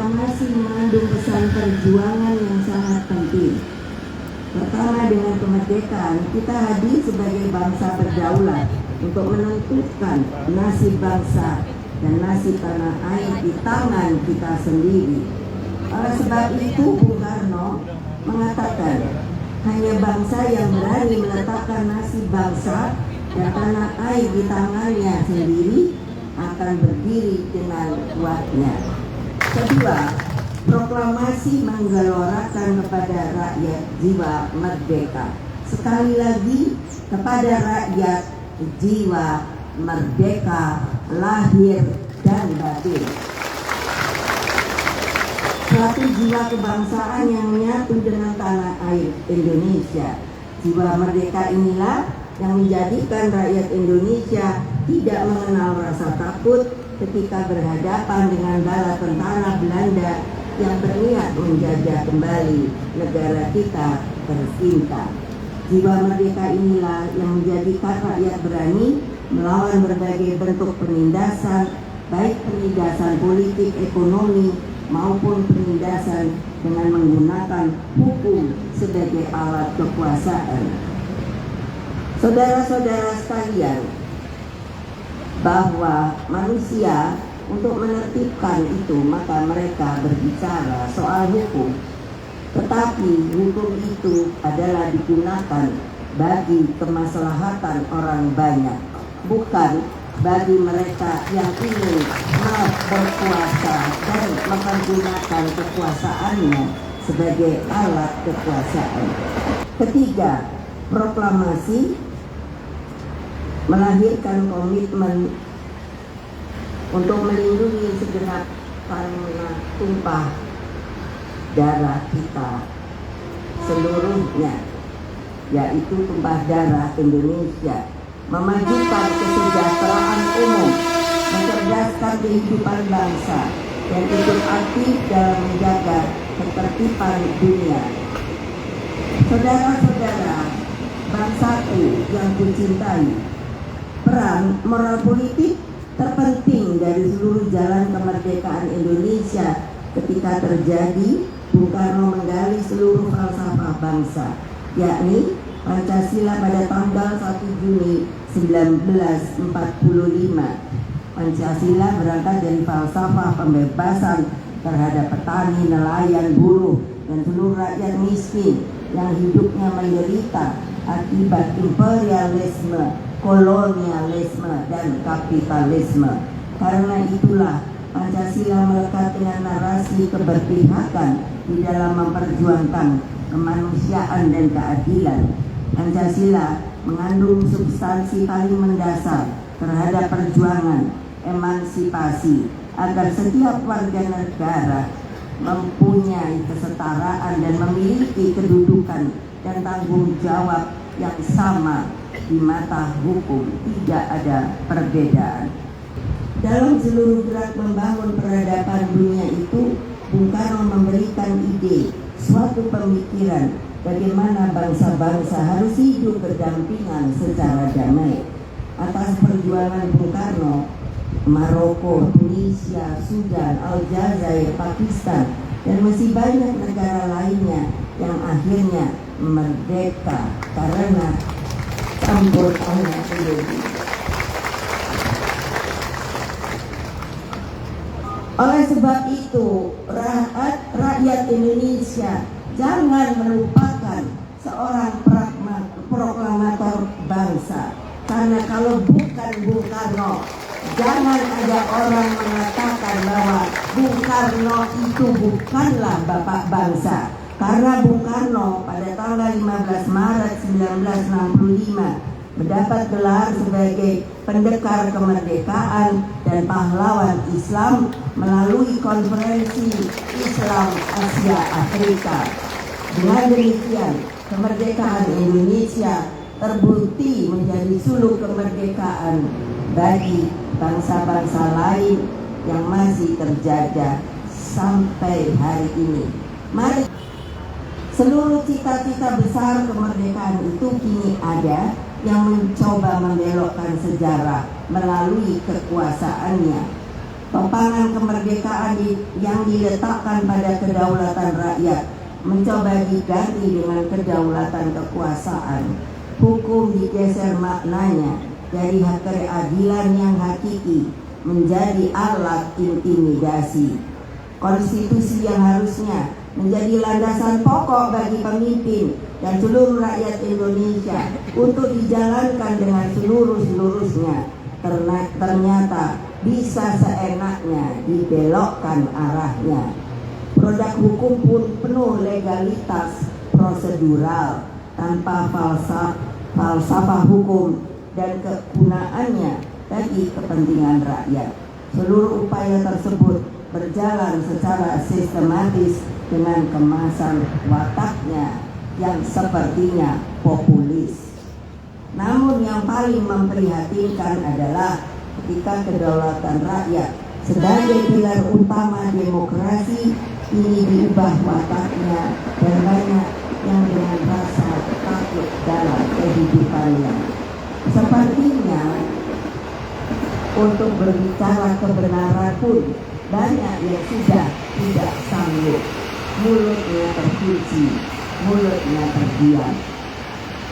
proklamasi mengandung pesan perjuangan yang sangat penting. Pertama, dengan kemerdekaan kita hadir sebagai bangsa berdaulat untuk menentukan nasib bangsa dan nasib tanah air di tangan kita sendiri. Oleh sebab itu Bung Karno mengatakan, hanya bangsa yang berani meletakkan nasib bangsa dan tanah air di tangannya sendiri akan berdiri dengan kuatnya. Kedua, proklamasi menggelorakan kepada rakyat jiwa merdeka. Sekali lagi, kepada rakyat jiwa merdeka lahir dan batin. Suatu jiwa kebangsaan yang menyatu dengan tanah air Indonesia. Jiwa merdeka inilah yang menjadikan rakyat Indonesia tidak mengenal rasa takut ketika berhadapan dengan bala tentara Belanda yang berniat menjajah kembali negara kita tercinta. Jiwa merdeka inilah yang menjadikan rakyat berani melawan berbagai bentuk penindasan, baik penindasan politik, ekonomi, maupun penindasan dengan menggunakan hukum sebagai alat kekuasaan. Saudara-saudara sekalian, bahwa manusia untuk menertibkan itu maka mereka berbicara soal hukum, tetapi hukum itu adalah digunakan bagi kemaslahatan orang banyak, bukan bagi mereka yang ingin berkuasa dan mempergunakan kekuasaannya sebagai alat kekuasaan. Ketiga, proklamasi melahirkan komitmen untuk melindungi segenap tanah tumpah darah kita seluruhnya, yaitu tumpah darah Indonesia, memajukan kesejahteraan umum, mencerdaskan kehidupan bangsa, dan ikut aktif dalam menjaga ketertiban dunia. Saudara-saudara, bangsaku yang kucintai, peran moral politik terpenting dari seluruh jalan kemerdekaan Indonesia ketika terjadi, Bung Karno menggali seluruh falsafah bangsa, yakni Pancasila pada tanggal 1 Juni 1945. Pancasila berangkat dari falsafah pembebasan terhadap petani, nelayan, buruh, dan seluruh rakyat miskin yang hidupnya menderita akibat imperialisme, kolonialisme, dan kapitalisme. Karena itulah Pancasila melekat dengan narasi keberpihakan di dalam memperjuangkan kemanusiaan dan keadilan. Pancasila mengandung substansi paling mendasar terhadap perjuangan emansipasi agar setiap warga negara mempunyai kesetaraan dan memiliki kedudukan dan tanggung jawab yang sama di mata hukum, tidak ada perbedaan. Dalam seluruh gerak membangun peradaban dunia itu, Bung Karno memberikan ide, suatu pemikiran bagaimana bangsa-bangsa harus hidup berdampingan secara damai. Atas perjuangan Bung Karno, Maroko, Tunisia, Sudan, Aljazair, Pakistan, dan masih banyak negara lainnya yang akhirnya merdeka karena campur tangan ideologi. Oleh sebab itu, rakyat Indonesia jangan melupakan seorang proklamator bangsa. Karena kalau bukan Bung Karno, jangan ada orang mengatakan bahwa Bung Karno itu bukanlah bapak bangsa. Karena Bung Karno pada tanggal 15 Maret 1965 mendapat gelar sebagai pendekar kemerdekaan dan pahlawan Islam melalui konferensi Islam Asia Afrika. Dengan demikian, kemerdekaan Indonesia terbukti menjadi suluk kemerdekaan bagi bangsa-bangsa lain yang masih terjajah sampai hari ini. Mari, seluruh cita-cita besar kemerdekaan itu kini ada yang mencoba membelokkan sejarah melalui kekuasaannya. Topangan kemerdekaan yang diletakkan pada kedaulatan rakyat mencoba diganti dengan kedaulatan kekuasaan. Hukum digeser maknanya dari keadilan yang hakiki menjadi alat intimidasi. Konstitusi yang harusnya menjadi landasan pokok bagi pemimpin dan seluruh rakyat Indonesia untuk dijalankan dengan seluruh-seluruhnya ternyata bisa seenaknya dibelokkan arahnya. Produk hukum pun penuh legalitas prosedural tanpa falsafah hukum dan kegunaannya bagi kepentingan rakyat. Seluruh upaya tersebut berjalan secara sistematis dengan kemasan wataknya yang sepertinya populis. Namun yang paling memprihatinkan adalah ketika kedaulatan rakyat sebagai pilar utama demokrasi ini diubah wataknya dan banyak yang dengan rasa takut dalam kehidupannya. Sepertinya untuk berbicara kebenaran pun banyak yang sudah tidak sanggup. Mulutnya terkunci, mulutnya terdiam.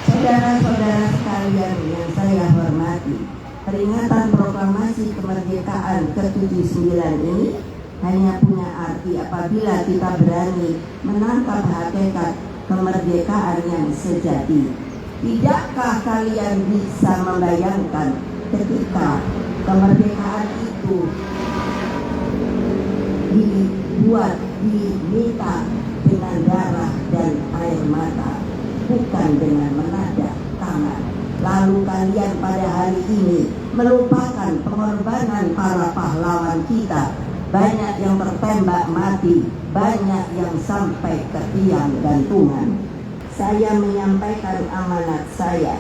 Saudara-saudara sekalian yang saya hormati, peringatan proklamasi kemerdekaan ke-79 ini hanya punya arti apabila kita berani menangkap hakikat kemerdekaan yang sejati. Tidakkah kalian bisa membayangkan ketika kemerdekaan itu diminta dengan darah dan air mata, bukan dengan menadak tangan. Lalu kalian pada hari ini melupakan pengorbanan para pahlawan kita. Banyak yang tertembak mati, banyak yang sampai ke tiang gantungan. Saya menyampaikan amanat saya.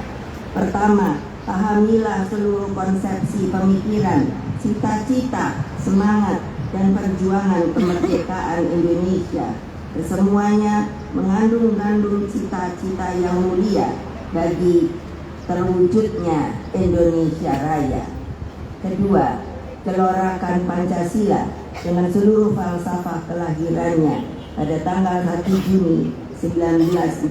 Pertama, pahamilah seluruh konsepsi pemikiran, cita-cita, semangat, dan perjuangan kemerdekaan Indonesia. Kesemuanya mengandung cita-cita yang mulia bagi terwujudnya Indonesia Raya. Kedua, gelorakan Pancasila dengan seluruh falsafah kelahirannya pada tanggal 1 Juni 1945.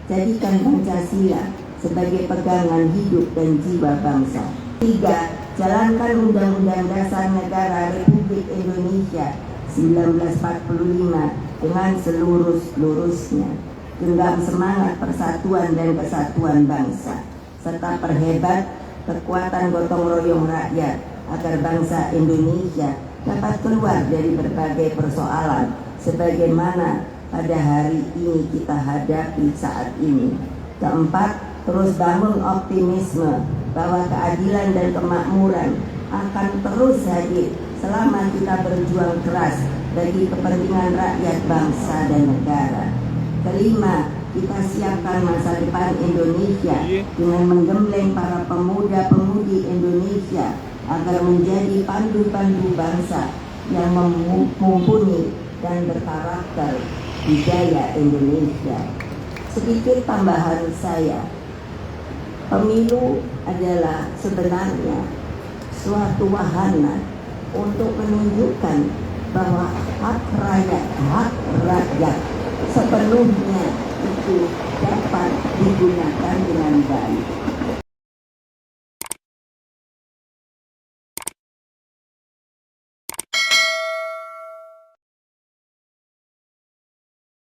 Jadikan Pancasila sebagai pegangan hidup dan jiwa bangsa. Tiga, jalankan Undang-Undang Dasar Negara Republik Indonesia 1945 dengan seluruh-seluruhnya. Genggam semangat persatuan dan kesatuan bangsa, serta perhebat kekuatan gotong royong rakyat agar bangsa Indonesia dapat keluar dari berbagai persoalan sebagaimana pada hari ini kita hadapi saat ini. Keempat, terus bangun optimisme bahwa keadilan dan kemakmuran akan terus hadir selama kita berjuang keras bagi kepentingan rakyat, bangsa, dan negara. Kelima, kita siapkan masa depan Indonesia dengan menggembleng para pemuda-pemudi Indonesia agar menjadi pandu-pandu bangsa yang mumpuni dan berkarakter budaya Indonesia. Sedikit tambahan saya, pemilu adalah sebenarnya suatu wahana untuk menunjukkan bahwa hak rakyat sepenuhnya itu dapat digunakan dengan baik.